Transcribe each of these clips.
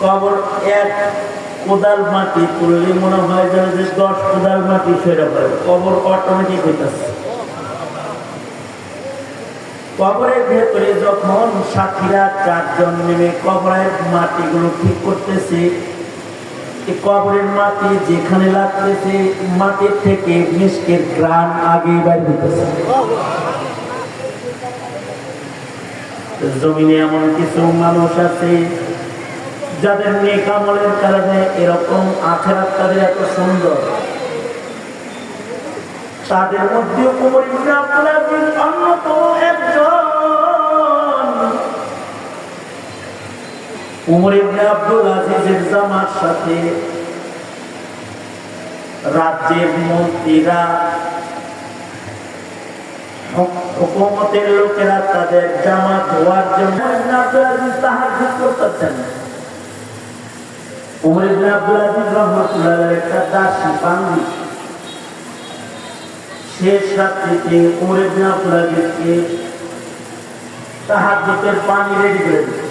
কবর এক কোদাল মাটি তুললে মনে হয় যেন যে 10 কোদাল মাটি সরে পড়ে, কবর অটোমেটিক হইতেছে। কবরের ভেতরে যখন সাথীরা 4 জন নেমে কবরের মাটিগুলো ঠিক করতেছে, কবরের মাটি যেখানে লাগতেছে মাটির থেকে মিষ্টির ঘ্রাণ আগে বাইর হইতেছে। জমিনে এমন কিছু মানুষ আছে যাদের নেক আমলের কারণে এরকম আখিরাত তাদের এত সুন্দর। তাদের মধ্যে ওমর ইবনে আব্দুল আজিজ অন্যতম একজন। ওমর ইবনে আব্দুল আজিজের জামার সাথে রাজ্যের মন্ত্রীরা, হুকুমতের লোকেরা তাদের জামা ধোয়ার জন্য আব্দুল আজিজ তাহাজ্জুদ করতেছেন। ওমর ইবনে আব্দুল আজিজ রাহমাতুল্লাহ আলাইহি একটা দাসী বান্দি শেষ রাত্রিতে ওমর ইবনে আব্দুল আজিজকে তাহাজ্জুদের পানি রেডি করে দিল।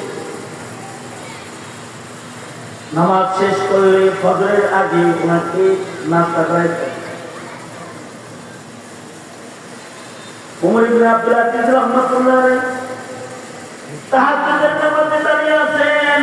নামাজ শেষ করলে ফজরের আগে ওনাকে নাস্তা করাইতেন। ওমর ইবনে আব্দুল আজিজ রাহমাতুল্লাহ আলাইহি তাহাজ্জুদের নামাজে দাঁড়িয়ে আছেন।